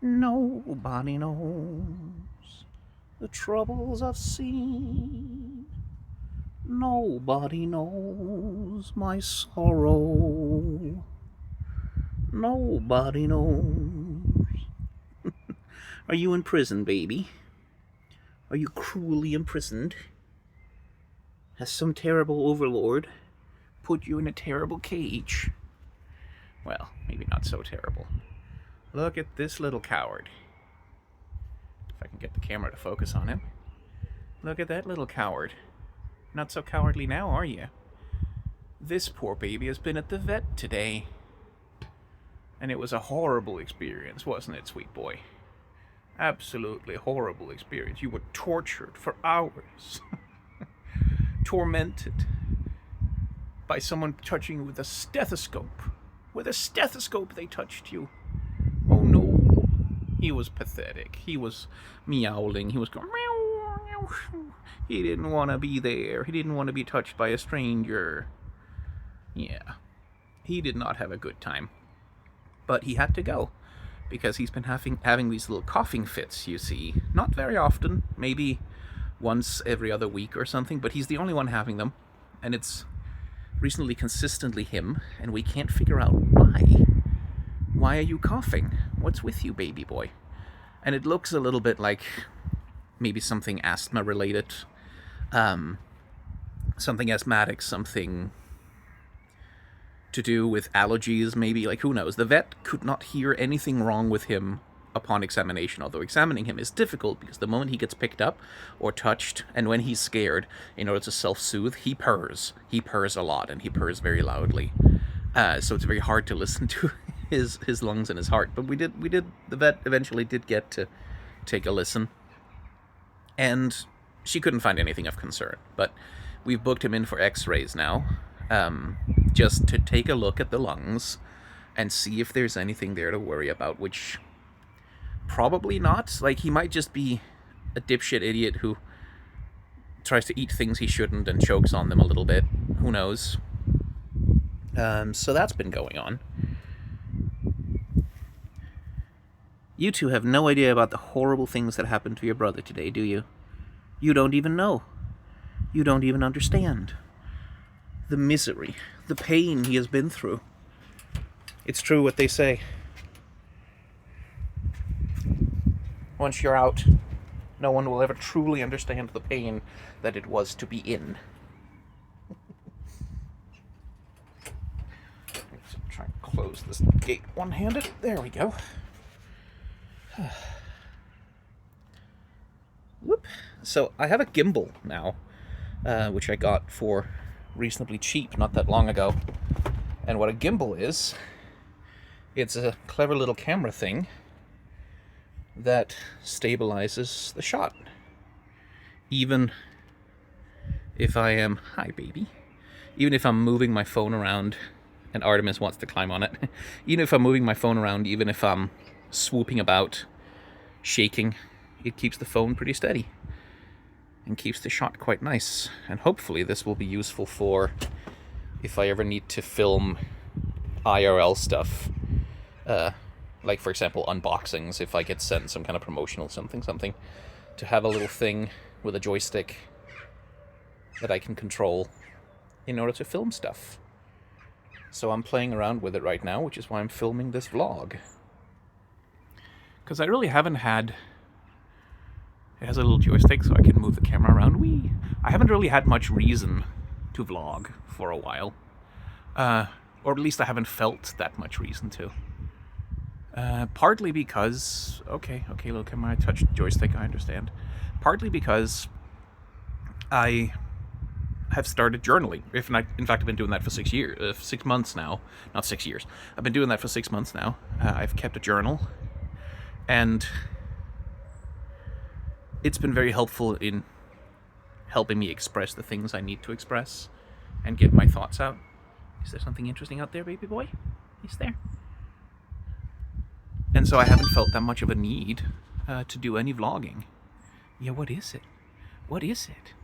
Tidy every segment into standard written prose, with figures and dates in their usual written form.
Nobody knows the troubles I've seen. Nobody knows my sorrow. Nobody knows. Are you in prison, baby? Are you cruelly imprisoned? Has some terrible overlord put you in a terrible cage? Well, maybe not so terrible. Look at this little coward. If I can get the camera to focus on him. Look at that little coward. Not so cowardly now, are you? This poor baby has been at the vet today. And it was a horrible experience, wasn't it, sweet boy? Absolutely horrible experience. You were tortured for hours. Tormented by someone touching you with a stethoscope. With a stethoscope they touched you. Oh no. He was pathetic. He was meowling. He was going meow, meow. He didn't want to be there. He didn't want to be touched by a stranger. Yeah. He did not have a good time. But he had to go. Because he's been having these little coughing fits, you see. Not very often. Maybe once every other week or something. But he's the only one having them. And it's recently consistently him. And we can't figure out why. Why are you coughing? What's with you, baby boy? And it looks a little bit like maybe something asthma related. Something asthmatic, something to do with allergies, maybe. Like, who knows? The vet could not hear anything wrong with him upon examination, although examining him is difficult because the moment he gets picked up or touched, and when he's scared, in order to self-soothe, he purrs. He purrs a lot, and he purrs very loudly. So it's very hard to listen to his lungs and his heart. But the vet eventually did get to take a listen. And she couldn't find anything of concern. But we've booked him in for x-rays now, just to take a look at the lungs and see if there's anything there to worry about, which probably not. Like, he might just be a dipshit idiot who tries to eat things he shouldn't and chokes on them a little bit. Who knows? So that's been going on. You two have no idea about the horrible things that happened to your brother today, do you? You don't even know. You don't even understand. The misery, the pain he has been through. It's true what they say. Once you're out, no one will ever truly understand the pain that it was to be in. Let's try and close this gate one-handed. There we go. Whoop. So I have a gimbal now, which I got for reasonably cheap not that long ago. And what a gimbal is, it's a clever little camera thing that stabilizes the shot. Even if I am... Hi, baby. Even if I'm moving my phone around, and Artemis wants to climb on it. Even if I'm moving my phone around, even if I'm swooping about, shaking, it keeps the phone pretty steady. And keeps the shot quite nice. And hopefully this will be useful for if I ever need to film IRL stuff. Like, for example, unboxings, if I get sent some kind of promotional something, to have a little thing with a joystick that I can control in order to film stuff. So I'm playing around with it right now, which is why I'm filming this vlog. Because I really haven't had... It has a little joystick so I can move the camera around. Whee! I haven't really had much reason to vlog for a while. Or at least I haven't felt that much reason to. Partly because... Okay, little camera, I touched the joystick, I understand. Partly because I have started journaling. In fact, I've been doing that for 6 months now. Not 6 years. I've been doing that for 6 months now. I've kept a journal. And it's been very helpful in helping me express the things I need to express and get my thoughts out. Is there something interesting out there, baby boy? Is there? And so I haven't felt that much of a need to do any vlogging. Yeah, what is it? What is it?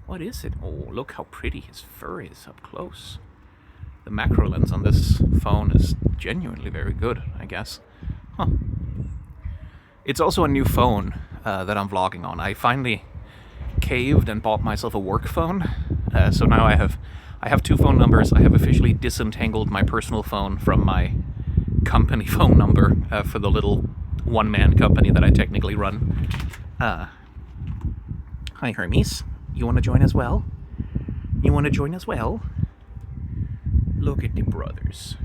What is it? Oh, look how pretty his fur is up close. The macro lens on this phone is genuinely very good, I guess. Huh. It's also a new phone that I'm vlogging on. I finally caved and bought myself a work phone. So now I have two phone numbers. I have officially disentangled my personal phone from my company phone number for the little one-man company that I technically run. Hi, Hermes. You want to join as well? You want to join as well? Look at the brothers.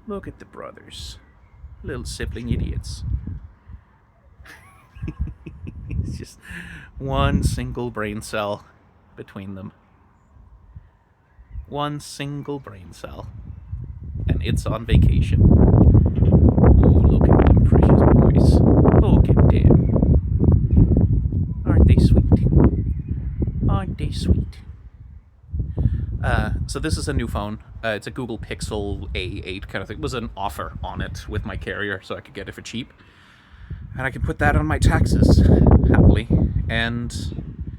Look at the brothers. Little sibling idiots. It's just one single brain cell between them. One single brain cell. And it's on vacation. Oh, look at them precious boys. Look at them. Aren't they sweet? Aren't they sweet? So this is a new phone. It's a Google Pixel A8 kind of thing. It was an offer on it with my carrier, so I could get it for cheap. And I can put that on my taxes, happily. And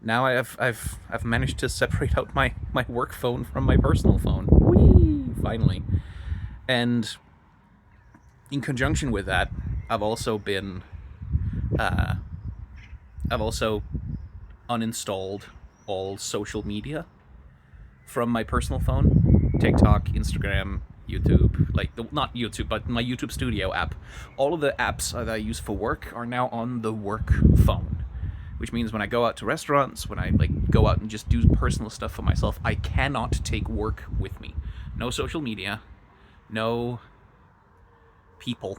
now I've managed to separate out my work phone from my personal phone. Whee! Finally. And in conjunction with that, I've also uninstalled all social media from my personal phone. TikTok, Instagram, YouTube, not YouTube, but my YouTube Studio app. All of the apps that I use for work are now on the work phone, which means when I go out to restaurants, when I go out and just do personal stuff for myself, I cannot take work with me. No social media, no people,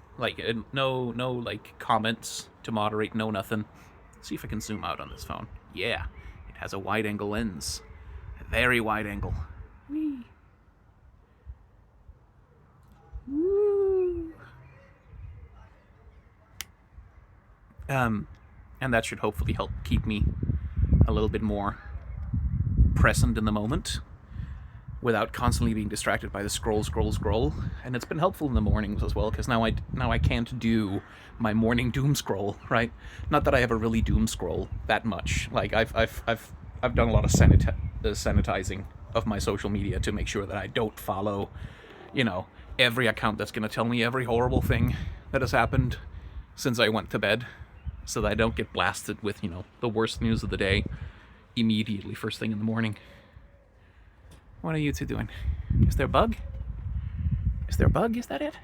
no comments to moderate, no nothing. Let's see if I can zoom out on this phone. Yeah, it has a wide-angle lens. A very wide angle. Whee! Woo! And that should hopefully help keep me a little bit more present in the moment without constantly being distracted by the scroll. And it's been helpful in the mornings as well, because now I can't do my morning doom scroll, right? Not that I ever really doom scroll that much. I've done a lot of sanitizing of my social media to make sure that I don't follow, every account that's going to tell me every horrible thing that has happened since I went to bed, so that I don't get blasted with, the worst news of the day immediately first thing in the morning. What are you two doing? Is there a bug? Is there a bug? Is that it?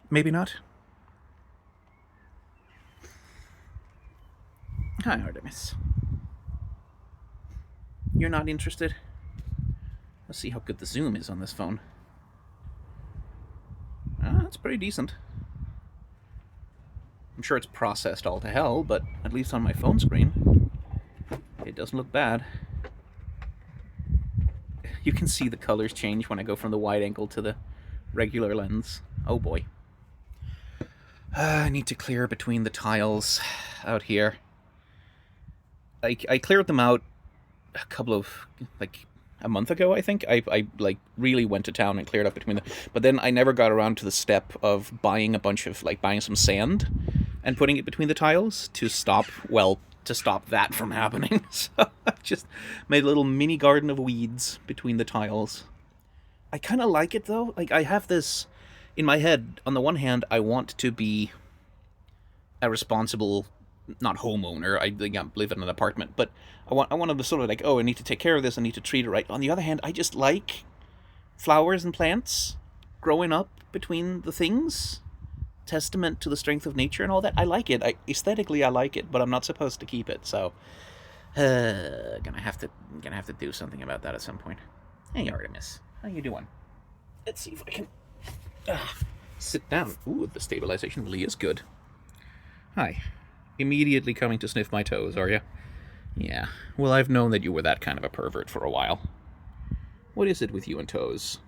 Maybe not. Hi, Artemis. You're not interested? Let's see how good the zoom is on this phone. It's pretty decent. I'm sure it's processed all to hell, but at least on my phone screen, it doesn't look bad. You can see the colors change when I go from the wide angle to the regular lens. Oh boy. I need to clear between the tiles out here. I cleared them out a month ago, I think. I really went to town and cleared up between them. But then I never got around to the step of buying some sand and putting it between the tiles to stop that from happening. So I just made a little mini garden of weeds between the tiles. I kind of like it, though. I have this in my head. On the one hand, I want to be a responsible, not homeowner. I live in an apartment, but I want to sort of I need to take care of this. I need to treat it right. On the other hand, I just like flowers and plants growing up between the things. Testament to the strength of nature and all that. I like it. Aesthetically, I like it, but I'm not supposed to keep it. So, gonna have to do something about that at some point. Hey, Artemis, how you doing? Let's see if I can sit down. Ooh, the stabilization really is good. Hi. Immediately coming to sniff my toes, are you? Yeah. Well, I've known that you were that kind of a pervert for a while. What is it with you and toes?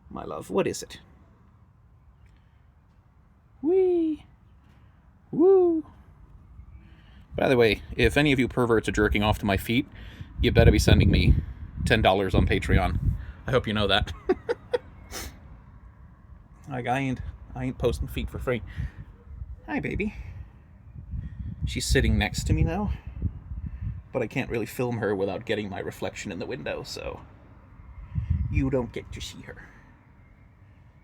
My love, what is it? Whee! Woo! By the way, if any of you perverts are jerking off to my feet, you better be sending me $10 on Patreon. I hope you know that. I ain't posting feet for free. Hi, baby. She's sitting next to me now. but I can't really film her without getting my reflection in the window, so you don't get to see her.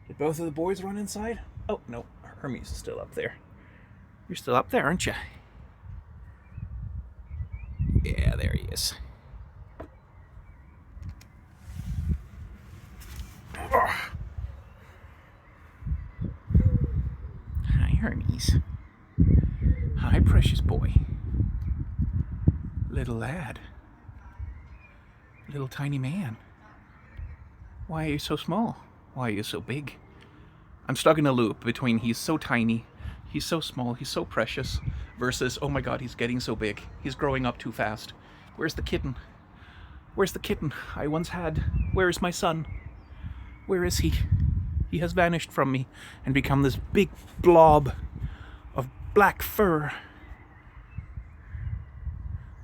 Did both of the boys run inside? Oh, no, Hermes is still up there. You're still up there, aren't you? Yeah, there he is. Hi, Hermes. Hi, precious boy. Little lad. Little tiny man. Why are you so small? Why are you so big? I'm stuck in a loop between he's so tiny, he's so small, he's so precious, versus, oh my god, he's getting so big. He's growing up too fast. Where's the kitten? Where's the kitten I once had? Where is my son? Where is he? He has vanished from me and become this big blob of black fur.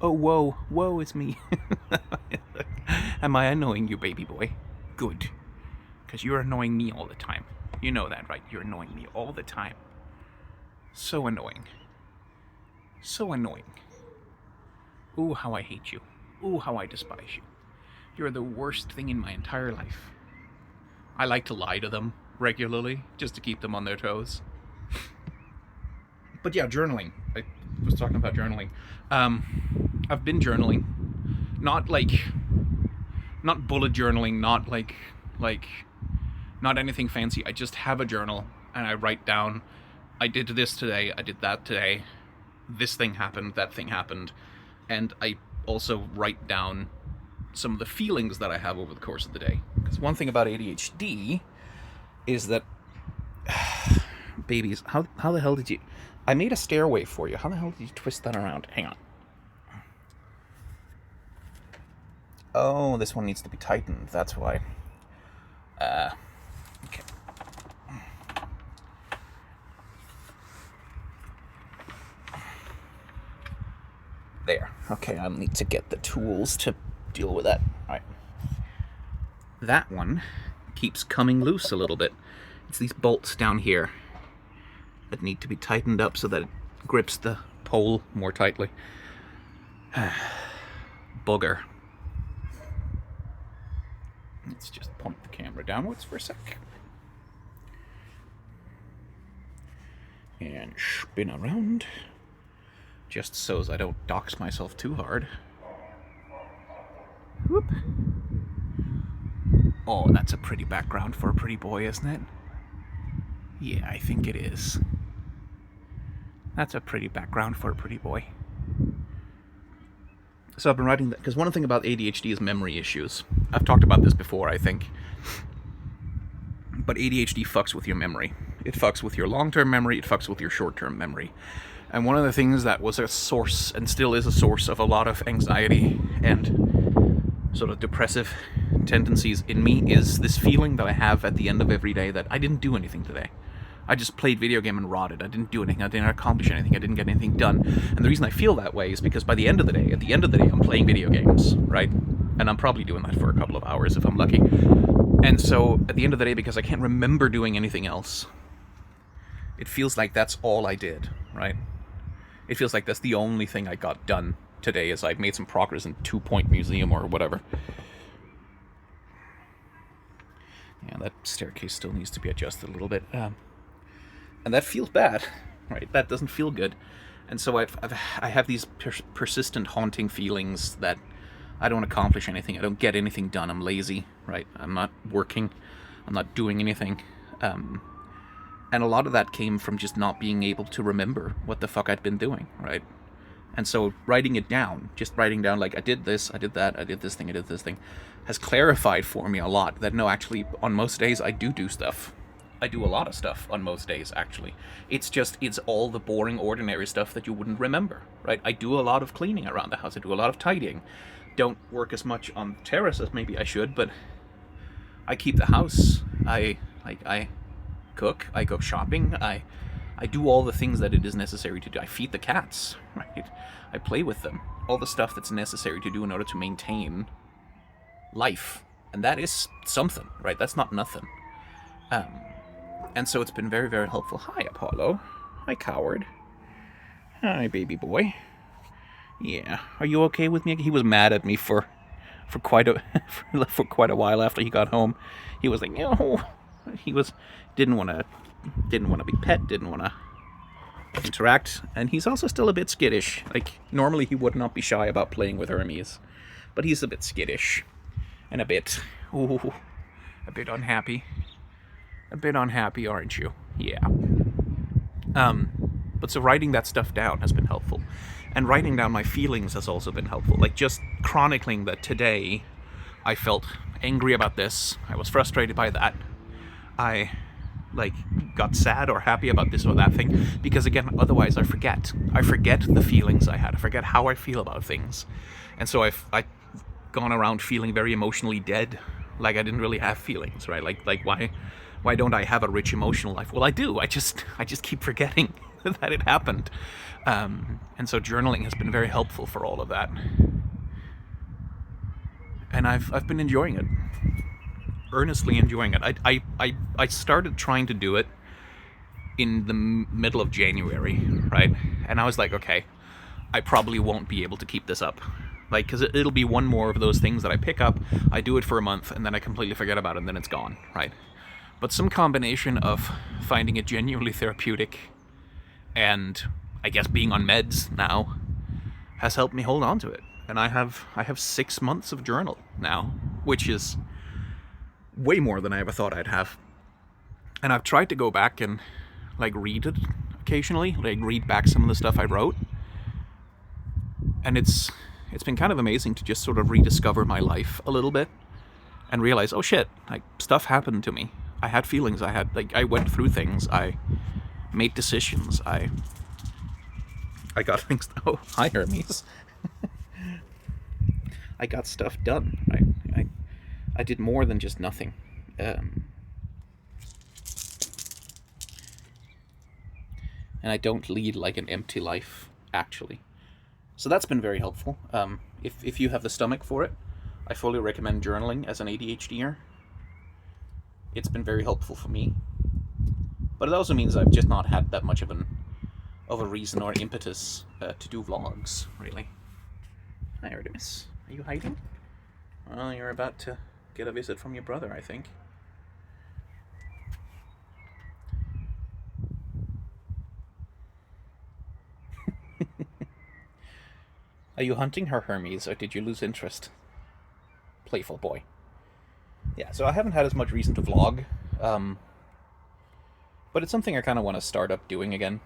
Oh, woe is me. Am I annoying you, baby boy? Good. Because you're annoying me all the time. You know that, right? You're annoying me all the time. So annoying. So annoying. Ooh, how I hate you. Ooh, how I despise you. You're the worst thing in my entire life. I like to lie to them regularly, just to keep them on their toes. But yeah, journaling. I was talking about journaling. I've been journaling. Not bullet journaling, not anything fancy. I just have a journal and I write down, I did this today, I did that today, this thing happened, that thing happened, and I also write down some of the feelings that I have over the course of the day. Because one thing about ADHD is that, babies, how the hell did you, I made a stairway for you, how the hell did you twist that around? Hang on. Oh, this one needs to be tightened, that's why. Okay. There. Okay, I'll need to get the tools to deal with that. Alright. That one keeps coming loose a little bit. It's these bolts down here that need to be tightened up so that it grips the pole more tightly. Bugger. Let's just point the camera downwards for a sec. And spin around. Just so as I don't dox myself too hard. Whoop. Oh, that's a pretty background for a pretty boy, isn't it? Yeah, I think it is. That's a pretty background for a pretty boy. So I've been writing that, because one thing about ADHD is memory issues. I've talked about this before, I think. But ADHD fucks with your memory. It fucks with your long-term memory, it fucks with your short-term memory. And one of the things that was a source, and still is a source, of a lot of anxiety and sort of depressive tendencies in me is this feeling that I have at the end of every day that I didn't do anything today. I just played video game and rotted. I didn't do anything. I didn't accomplish anything. I didn't get anything done. And the reason I feel that way is because by the end of the day, I'm playing video games, right? And I'm probably doing that for a couple of hours if I'm lucky. And so at the end of the day, because I can't remember doing anything else, it feels like that's all I did, right? It feels like that's the only thing I got done today, is I've made some progress in 2 Point Museum or whatever. Yeah, that staircase still needs to be adjusted a little bit. And that feels bad, right? That doesn't feel good. And so I have these persistent haunting feelings that I don't accomplish anything. I don't get anything done. I'm lazy, right? I'm not working. I'm not doing anything. And a lot of that came from just not being able to remember what the fuck I'd been doing, right? And so writing it down, just writing down like, I did this, I did that, I did this thing, has clarified for me a lot that no, actually, on most days I do stuff. I do a lot of stuff on most days, actually. It's all the boring, ordinary stuff that you wouldn't remember, right? I do a lot of cleaning around the house. I do a lot of tidying. Don't work as much on the terrace as maybe I should, but I keep the house. I cook. I go shopping. I do all the things that it is necessary to do. I feed the cats, right? I play with them. All the stuff that's necessary to do in order to maintain life. And that is something, right? That's not nothing. And so it's been very, very helpful. Hi, Apollo. Hi, Coward. Hi, baby boy. Yeah. Are you okay with me? He was mad at me for quite a for quite a while after he got home. He was like, no. He was didn't want to be pet, didn't want to interact, and he's also still a bit skittish. Like normally he would not be shy about playing with Hermes, but he's a bit skittish and a bit unhappy. A bit unhappy, aren't you? Yeah. But so writing that stuff down has been helpful. And writing down my feelings has also been helpful. Like just chronicling that today I felt angry about this, I was frustrated by that, I like got sad or happy about this or that thing, because again, otherwise I forget the feelings I had, I forget how I feel about things, and so I've gone around feeling very emotionally dead, like I didn't really have feelings, right? Like why don't I have a rich emotional life? Well, I do. I just keep forgetting that it happened, and so journaling has been very helpful for all of that, and I've been enjoying it, earnestly enjoying it. I started trying to do it in the middle of January, right? And I was like, okay, I probably won't be able to keep this up. Like, because it'll be one more of those things that I pick up, I do it for a month, and then I completely forget about it, and then it's gone, right? But some combination of finding it genuinely therapeutic and, I guess, being on meds now has helped me hold on to it. And I have 6 months of journal now, which is way more than I ever thought I'd have. And I've tried to go back and like read it occasionally, like read back some of the stuff I wrote. And it's been kind of amazing to just sort of rediscover my life a little bit and realize, oh shit, like stuff happened to me. I had feelings, I went through things, I made decisions, I got things. Oh, hi Hermes. I got stuff done. I did more than just nothing. And I don't lead like an empty life, actually. So that's been very helpful. If you have the stomach for it, I fully recommend journaling as an ADHDer. It's been very helpful for me. But it also means I've just not had that much of a reason or impetus to do vlogs, really. Hi, Artemis. Are you hiding? Well, you're about to get a visit from your brother, I think. Are you hunting her, Hermes, or did you lose interest? Playful boy. Yeah, so I haven't had as much reason to vlog, but it's something I kind of want to start up doing again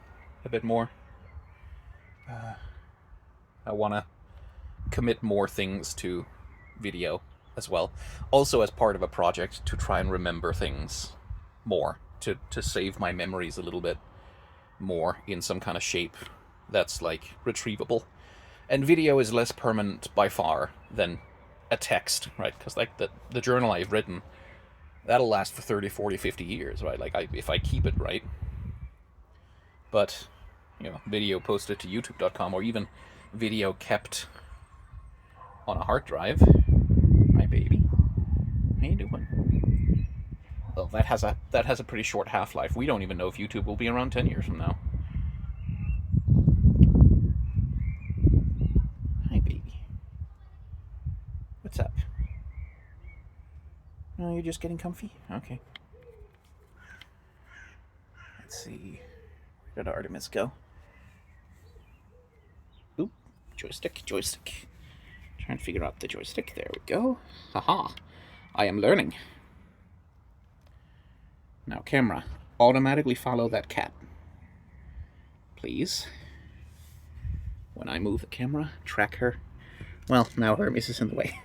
a bit more. I want to commit more things to video as well. Also as part of a project to try and remember things more, to save my memories a little bit more in some kind of shape that's like retrievable. And video is less permanent by far than a text, right? Because like the journal I've written, that'll last for 30, 40, 50 years, right? Like if I keep it right. But, video posted to youtube.com or even video kept on a hard drive. My baby. How you doing? Well, that has a pretty short half-life. We don't even know if YouTube will be around 10 years from now. Hi, baby. What's up? No, you're just getting comfy? Okay. Let's see. Where did Artemis go? Oop. Joystick. Trying to figure out the joystick. There we go. Haha. I am learning. Now, camera. Automatically follow that cat. Please. When I move the camera, track her. Well, now Hermes is in the way.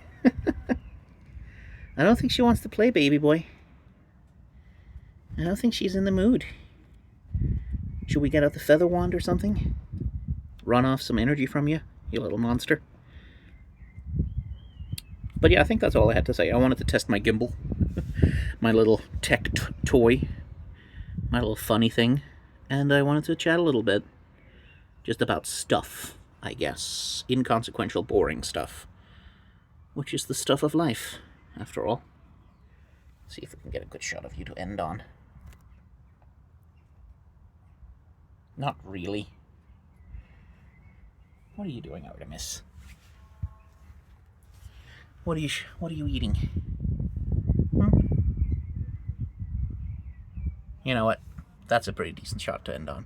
I don't think she wants to play, baby boy. I don't think she's in the mood. Should we get out the feather wand or something? Run off some energy from you, you little monster. But yeah, I think that's all I had to say. I wanted to test my gimbal. My little tech toy. My little funny thing. And I wanted to chat a little bit. Just about stuff, I guess. Inconsequential, boring stuff. Which is the stuff of life, after all. See if we can get a good shot of you to end on. Not really. What are you doing, Artemis? What are you eating? Hmm? You know what? That's a pretty decent shot to end on.